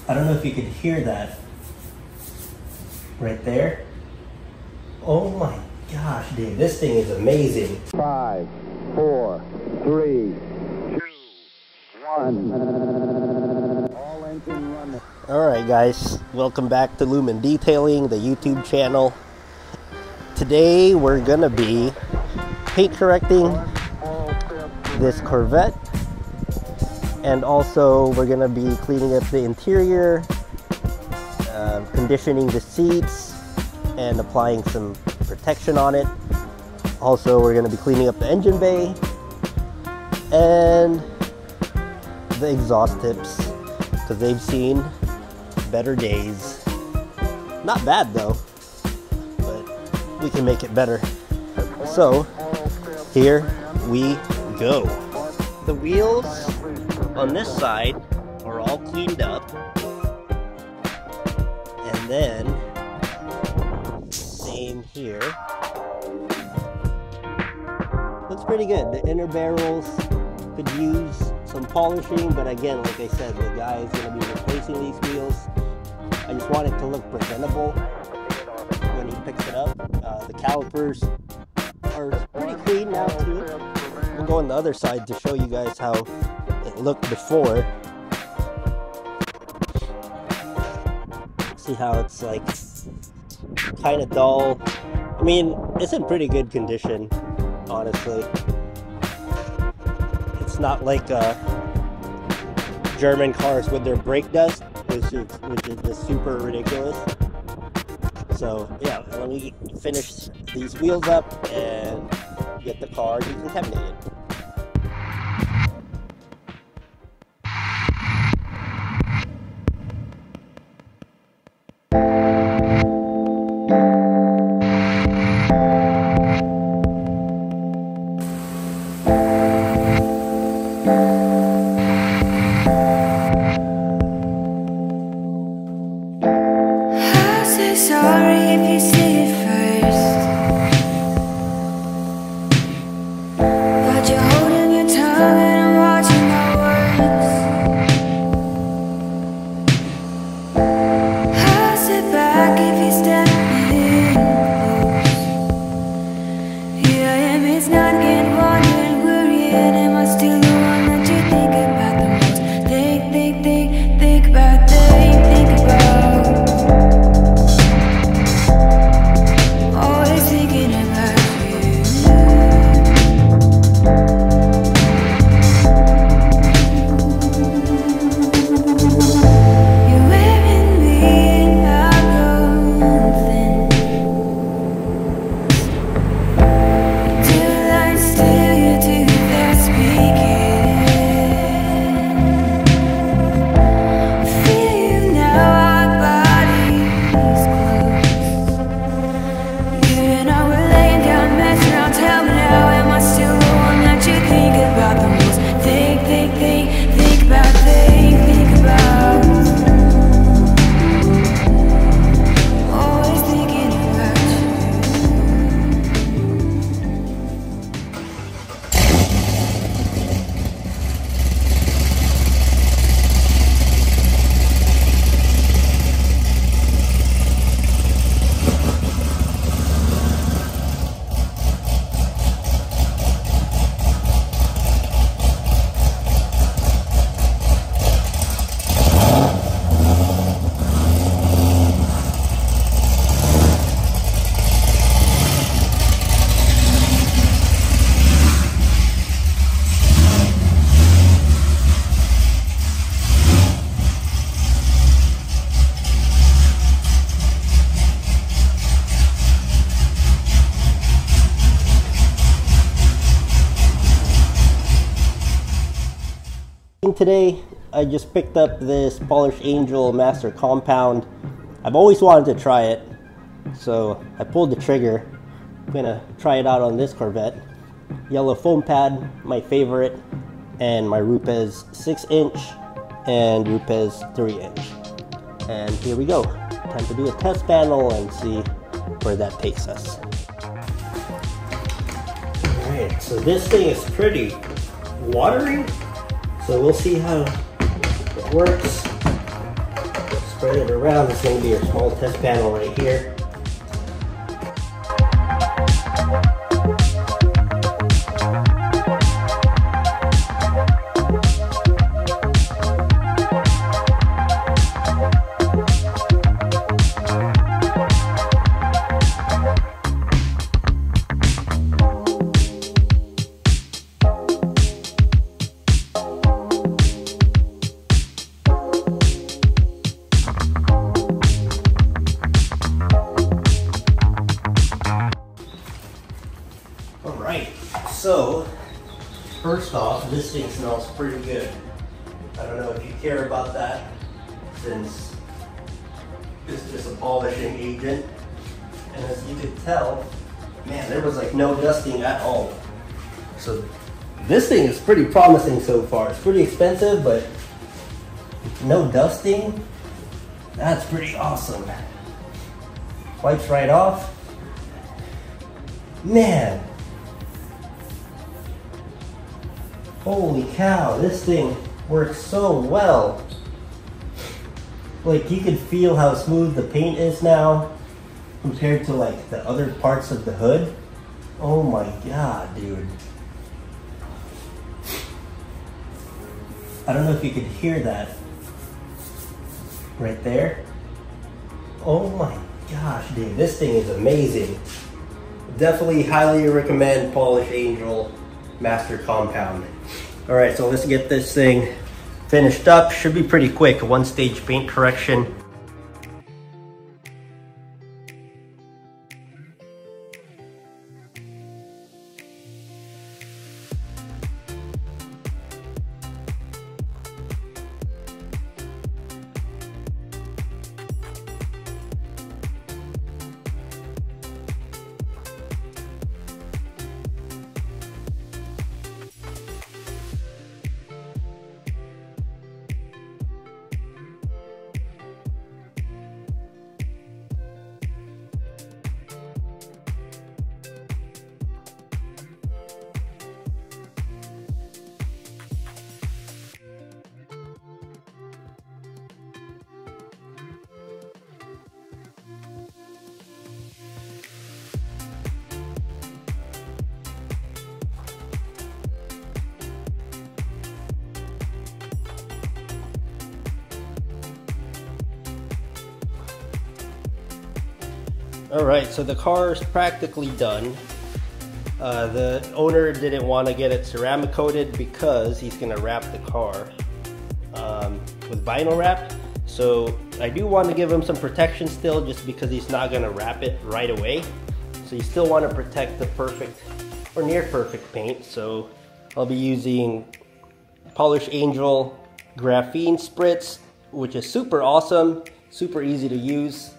I don't know if you could hear that right there. Oh my gosh, dude, this thing is amazing. 5, 4, 3, 2, 1. All engine running. Alright guys, welcome back to Lumen Detailing, the YouTube channel. Today we're gonna be paint correcting this Corvette, and also we're gonna be cleaning up the interior, conditioning the seats, and applying some protection on it. Also, we're gonna be cleaning up the engine bay and the exhaust tips because they've seen better days. Not bad though, but we can make it better. So here we go. The wheels on this side are all cleaned up, and then same here. Looks pretty good. The inner barrels could use some polishing, but again, like I said, the guy is going to be replacing these wheels. I just want it to look presentable when he picks it up. The calipers are pretty clean now too. We'll go on the other side to show you guys how it looked before. See how it's like kind of dull. I mean, it's in pretty good condition, honestly. It's not like German cars with their brake dust, which is just super ridiculous. So yeah, let me finish these wheels up and get the car decontaminated. Sorry if you say it first, but you're holding your tongue and I'm watching my words. I'll sit back if you step in close. Here I am, it's not getting wondering, worrying. Am I still the one that you think about the most? Think about, think about. Today I just picked up this Polished Angel Master Compound. I've always wanted to try it, so I pulled the trigger. I'm gonna try it out on this Corvette. Yellow foam pad, my favorite, and my Rupes 6-inch and Rupes 3-inch. And here we go. Time to do a test panel and see where that takes us. Alright, so this thing is pretty watery, so we'll see how it works. spread it around. It's going to be your small test panel right here. So, first off, this thing smells pretty good. I don't know if you care about that, since it's just a polishing agent. And as you can tell, man, there was like no dusting at all. So this thing is pretty promising so far. It's pretty expensive, but no dusting. That's pretty awesome. Wipes right off. Man. Holy cow, this thing works so well. Like, you can feel how smooth the paint is now compared to like the other parts of the hood. Oh my god, dude. I don't know if you could hear that right there. Oh my gosh, dude, this thing is amazing. Definitely highly recommend Polish Angel Master Compound. All right, so let's get this thing finished up. Should be pretty quick, one-stage paint correction. All right, so the car is practically done. The owner didn't want to get it ceramic coated because he's gonna wrap the car with vinyl wrap. So I do want to give him some protection still, just because he's not gonna wrap it right away. So you still want to protect the perfect or near perfect paint. So I'll be using Polish Angel graphene spritz, which is super awesome, super easy to use.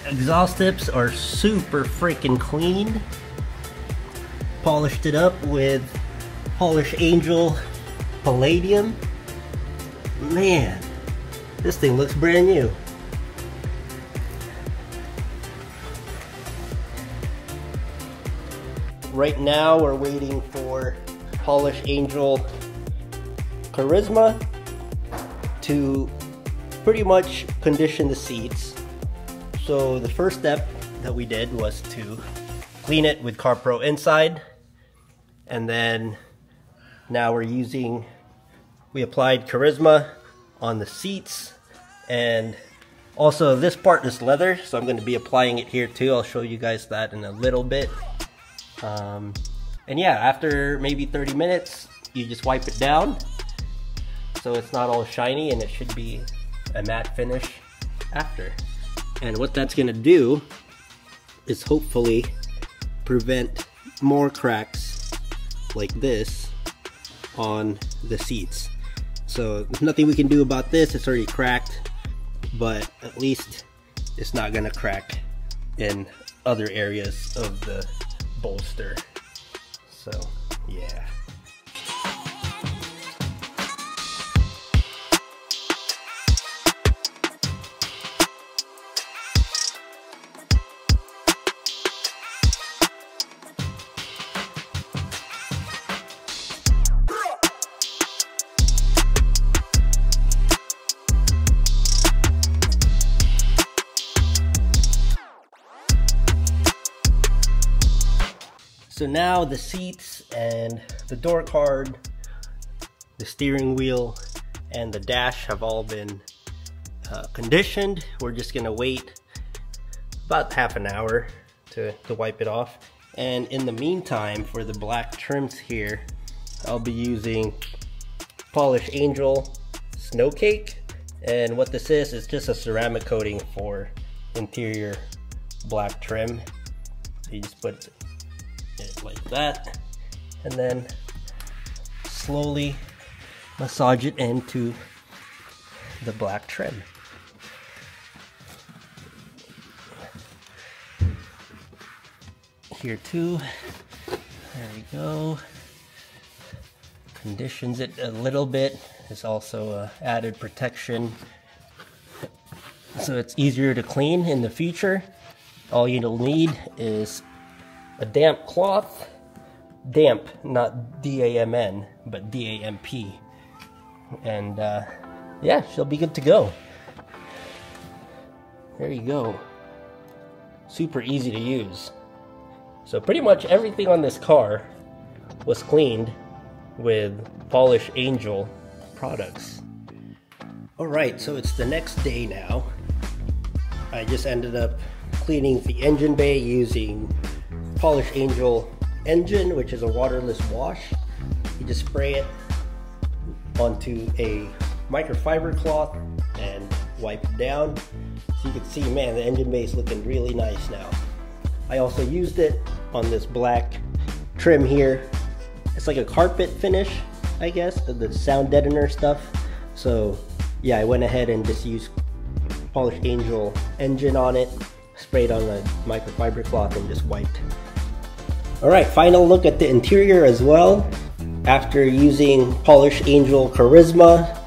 Exhaust tips are super freaking clean. Polished it up with Polish Angel Palladium. Man, this thing looks brand new. Right now we're waiting for Polish Angel Charisma to pretty much condition the seats. So the first step that we did was to clean it with CarPro Inside, and then now we applied Charisma on the seats, and also this part is leather, so I'm going to be applying it here too. I'll show you guys that in a little bit. And yeah, after maybe 30 minutes, you just wipe it down so it's not all shiny, and it should be a matte finish after. And what that's gonna do is hopefully prevent more cracks like this on the seats. So there's nothing we can do about this, it's already cracked, but at least it's not gonna crack in other areas of the bolster. So yeah. So now the seats and the door card, the steering wheel, and the dash have all been conditioned. We're just gonna wait about half an hour to wipe it off. And in the meantime, for the black trims here, I'll be using Polish Angel Snow Cake. And what this is just a ceramic coating for interior black trim. So you just put it like that, and then slowly massage it into the black trim. Here too, there we go. Conditions it a little bit. There's also added protection, so it's easier to clean in the future. All you'll need is a damp cloth. Damp, not D-A-M-N, but D-A-M-P. And yeah, she'll be good to go. There you go. Super easy to use. So pretty much everything on this car was cleaned with Polish Angel products. Alright, so it's the next day now. I just ended up cleaning the engine bay using Polish Angel Engine, which is a waterless wash. You just spray it onto a microfiber cloth and wipe it down. So you can see, man, the engine bay is looking really nice now. I also used it on this black trim here. It's like a carpet finish, I guess, the sound deadener stuff. So yeah, I went ahead and just used Polish Angel Engine on it, sprayed on the microfiber cloth, and just wiped. Alright, final look at the interior as well. After using Polish Angel Charisma,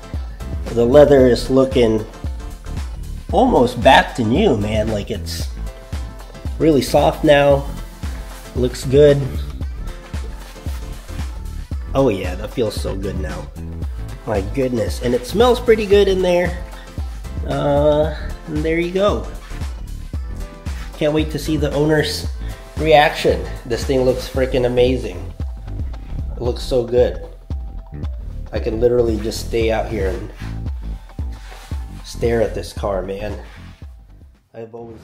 the leather is looking almost back to new, man. Like, it's really soft now. Looks good. Oh yeah, that feels so good now. My goodness. And it smells pretty good in there. And there you go. Can't wait to see the owner's reaction. This thing looks freaking amazing. It looks so good. I can literally just stay out here and stare at this car, man. I've always